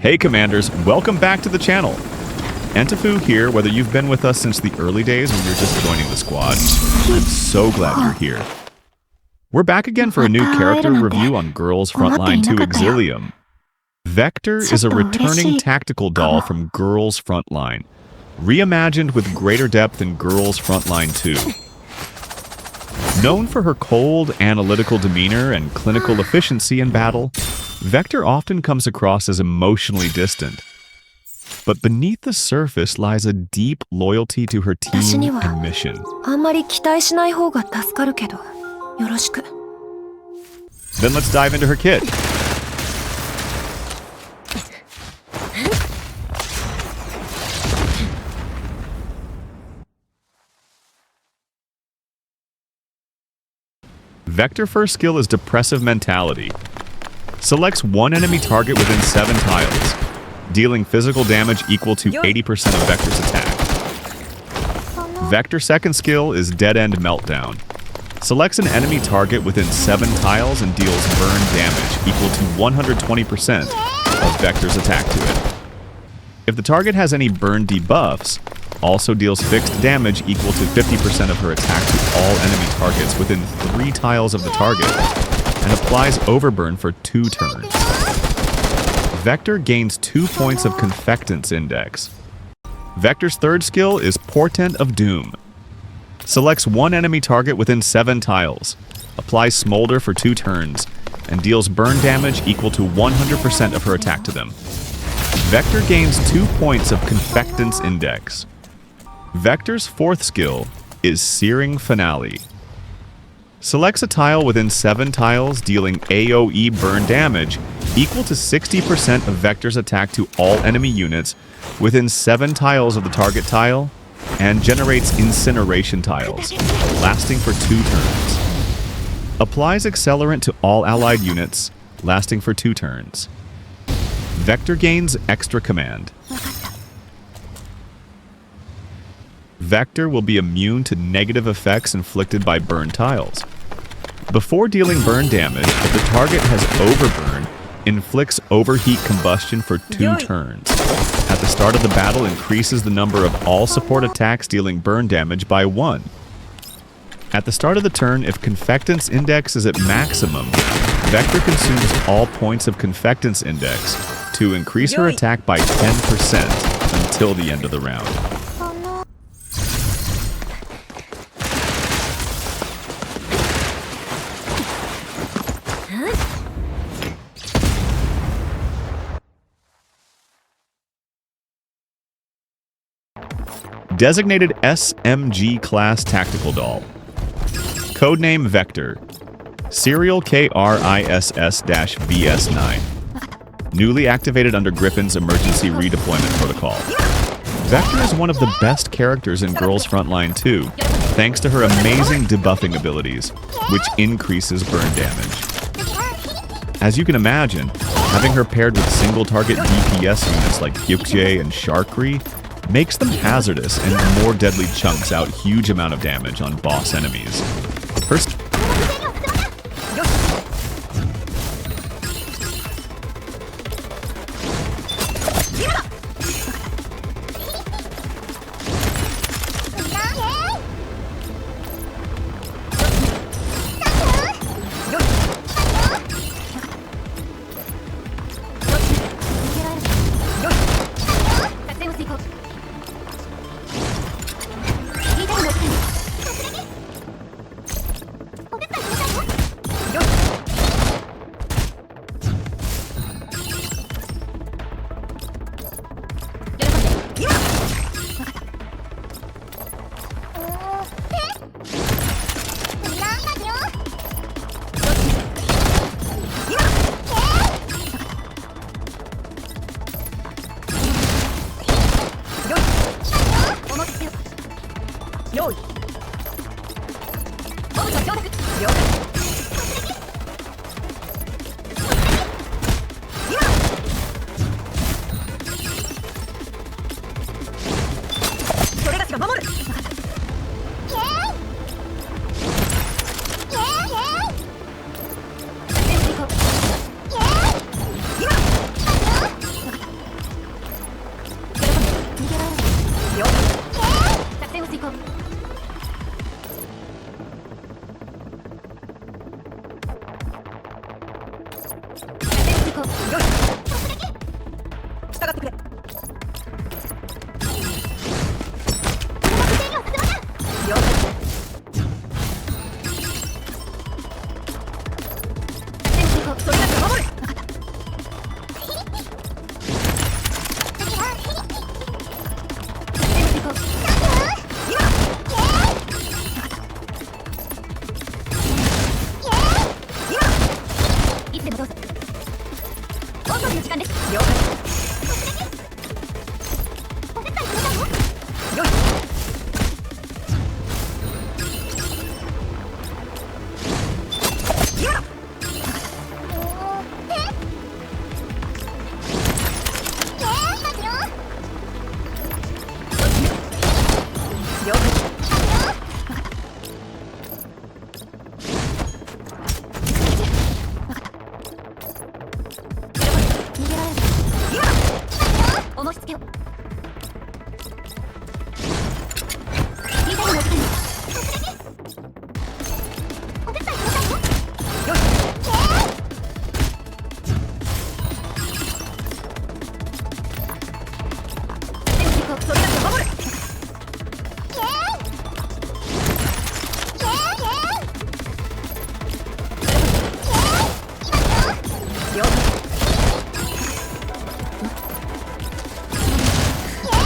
Hey Commanders, welcome back to the channel. Entifu here, whether you've been with us since the early days or you're just joining the squad. I'm so glad you're here. We're back again for a new character review on Girls Frontline 2 Exilium. Vector is a returning tactical doll from Girls Frontline, reimagined with greater depth in Girls Frontline 2. Known for her cold, analytical demeanor and clinical efficiency in battle, Vector often comes across as emotionally distant. But beneath the surface lies a deep loyalty to her team and mission. Then let's dive into her kit. Vector first skill is Depressive Mentality. Selects one enemy target within 7 tiles, dealing physical damage equal to 80% of Vector's attack. Vector second skill is Dead End Meltdown. Selects an enemy target within 7 tiles and deals burn damage equal to 120% of Vector's attack to it. If the target has any burn debuffs, also deals fixed damage equal to 50% of her attack to all enemy targets within 3 tiles of the target, and applies Overburn for 2 turns. Vector gains 2 points of Confectance Index. Vector's third skill is Portent of Doom. Selects one enemy target within 7 tiles, applies Smolder for 2 turns, and deals burn damage equal to 100% of her attack to them. Vector gains 2 points of Confectance Index. Vector's fourth skill is Searing Finale. Selects a tile within 7 tiles, dealing AoE burn damage equal to 60% of Vector's attack to all enemy units within 7 tiles of the target tile, and generates Incineration tiles, lasting for 2 turns. Applies Accelerant to all allied units, lasting for 2 turns. Vector gains Extra Command. Vector will be immune to negative effects inflicted by burn tiles. Before dealing burn damage, if the target has Overburn, inflicts Overheat Combustion for 2 turns. At the start of the battle, increases the number of all support attacks dealing burn damage by 1. At the start of the turn, if Confectance Index is at maximum, Vector consumes all points of Confectance Index to increase her attack by 10% until the end of the round. Designated SMG Class Tactical Doll. Codename Vector. Serial KRISS-VS9. Newly activated under Griffin's Emergency Redeployment Protocol. Vector is one of the best characters in Girls Frontline 2, thanks to her amazing debuffing abilities, which increases burn damage. As you can imagine, having her paired with single-target DPS units like Gyukje and Sharkri makes them hazardous and more deadly chunks out huge amount of damage on boss enemies. First,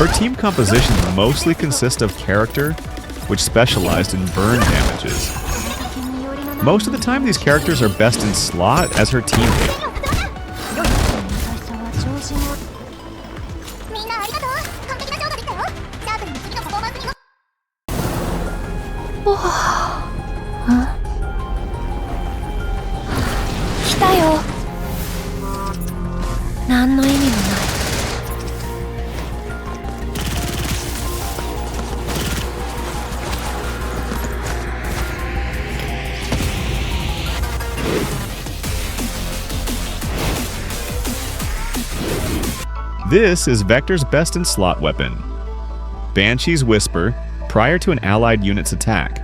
Her team composition mostly consists of character, which specialized in burn damages. Most of the time these characters are best in slot as her teammate. This is Vector's best in slot weapon, Banshee's Whisper, prior to an allied unit's attack.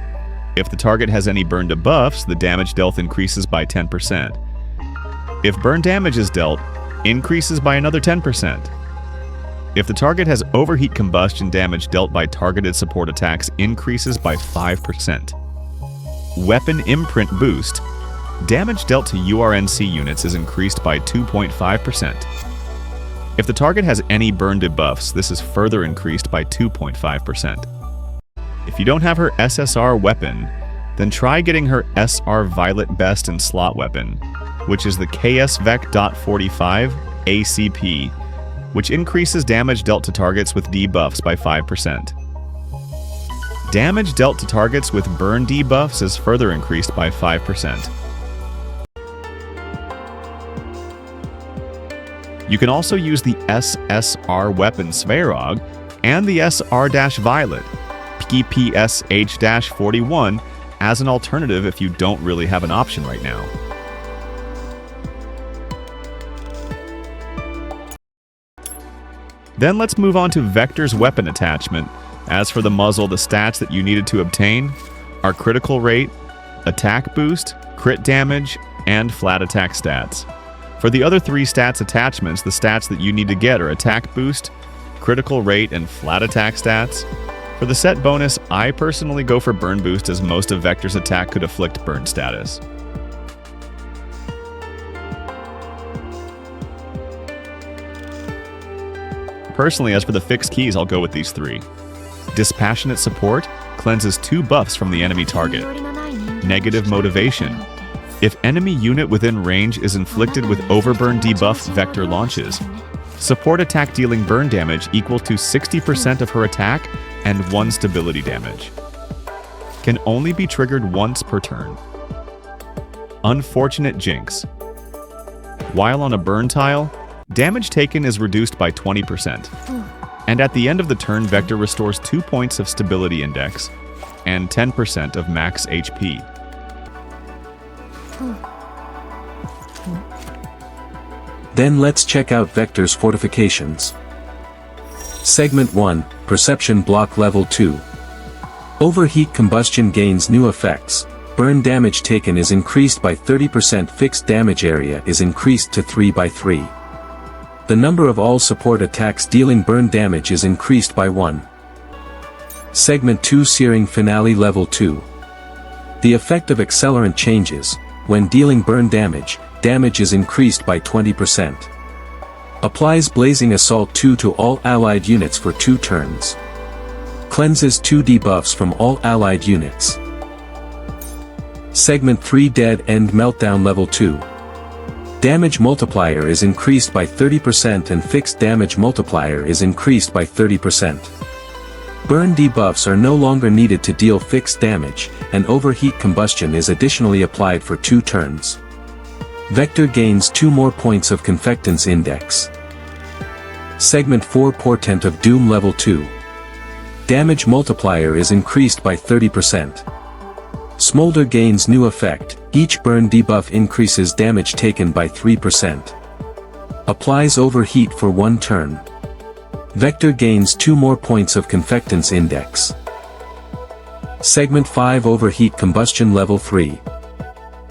If the target has any burn debuffs, the damage dealt increases by 10%. If burn damage is dealt, increases by another 10%. If the target has overheat combustion, damage dealt by targeted support attacks increases by 5%. Weapon Imprint Boost, damage dealt to URNC units is increased by 2.5%. If the target has any burn debuffs, this is further increased by 2.5%. If you don't have her SSR weapon, then try getting her SR Violet best in slot weapon, which is the KSVEC.45 ACP, which increases damage dealt to targets with debuffs by 5%. Damage dealt to targets with burn debuffs is further increased by 5%. You can also use the SSR weapon Svarog and the SR-Violet, PPSH-41, as an alternative if you don't really have an option right now. Then let's move on to Vector's weapon attachment. As for the muzzle, the stats that you needed to obtain are critical rate, attack boost, crit damage, and flat attack stats. For the other three stats attachments, the stats that you need to get are attack boost, critical rate, and flat attack stats. For the set bonus, I personally go for burn boost as most of Vector's attack could afflict burn status. Personally, as for the fixed keys, I'll go with these three. Dispassionate Support cleanses 2 buffs from the enemy target. Negative Motivation. If enemy unit within range is inflicted with overburn debuff, Vector launches. Support attack dealing burn damage equal to 60% of her attack and 1 stability damage. Can only be triggered once per turn. Unfortunate Jinx. While on a burn tile, damage taken is reduced by 20%. And at the end of the turn, Vector restores 2 points of stability index and 10% of max HP. Then let's check out Vector's fortifications. Segment 1, Perception Block Level 2. Overheat Combustion gains new effects. burn damage taken is increased by 30%. Fixed damage area is increased to 3 by 3. The number of all support attacks dealing burn damage is increased by 1. Segment 2 Searing Finale Level 2. The effect of accelerant changes. When dealing burn damage, damage is increased by 20%. Applies Blazing Assault 2 to all allied units for 2 turns. Cleanses 2 debuffs from all allied units. Segment 3 Dead End Meltdown Level 2. Damage multiplier is increased by 30% and fixed damage multiplier is increased by 30%. Burn debuffs are no longer needed to deal fixed damage, and overheat combustion is additionally applied for 2 turns. Vector gains 2 more points of Confectance Index. Segment 4 Portent of Doom Level 2. Damage multiplier is increased by 30%. Smolder gains new effect. Each burn debuff increases damage taken by 3%. Applies overheat for 1 turn. Vector gains 2 more points of Confectance Index. Segment 5 Overheat Combustion Level 3.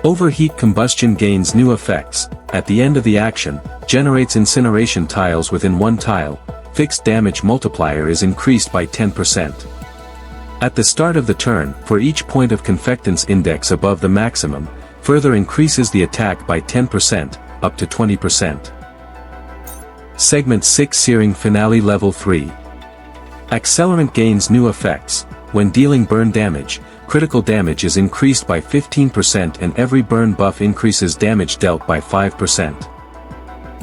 Overheat combustion gains new effects. At the end of the action, generates incineration tiles within 1 tile. Fixed damage multiplier is increased by 10%. At the start of the turn, for each point of Confectance Index above the maximum, further increases the attack by 10%, up to 20%. Segment 6 Searing Finale Level 3. Accelerant gains new effects. When dealing burn damage, critical damage is increased by 15% and every burn buff increases damage dealt by 5%.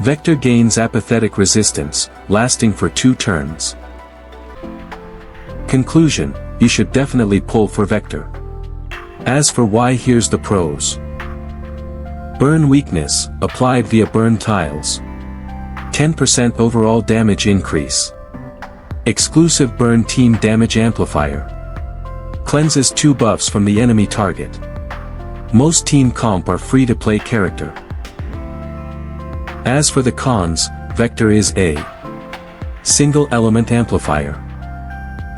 Vector gains Apathetic Resistance, lasting for 2 turns. Conclusion: you should definitely pull for Vector. As for why, here's the pros. Burn weakness, applied via burn tiles. 10% overall damage increase. Exclusive burn team damage amplifier. Cleanses 2 buffs from the enemy target. Most team comp are free-to-play character. As for the cons, Vector is a single element amplifier.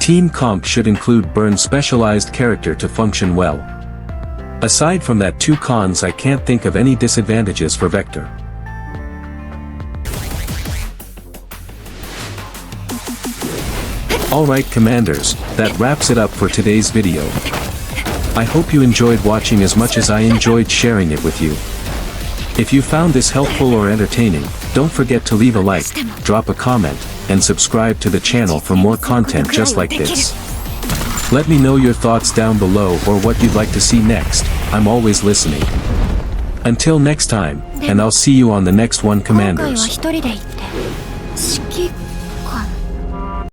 Team comp should include burn specialized character to function well. Aside from that 2 cons, I can't think of any disadvantages for Vector. Alright commanders, that wraps it up for today's video. I hope you enjoyed watching as much as I enjoyed sharing it with you. If you found this helpful or entertaining, don't forget to leave a like, drop a comment, and subscribe to the channel for more content just like this. Let me know your thoughts down below or what you'd like to see next. I'm always listening. Until next time, and I'll see you on the next one, commanders.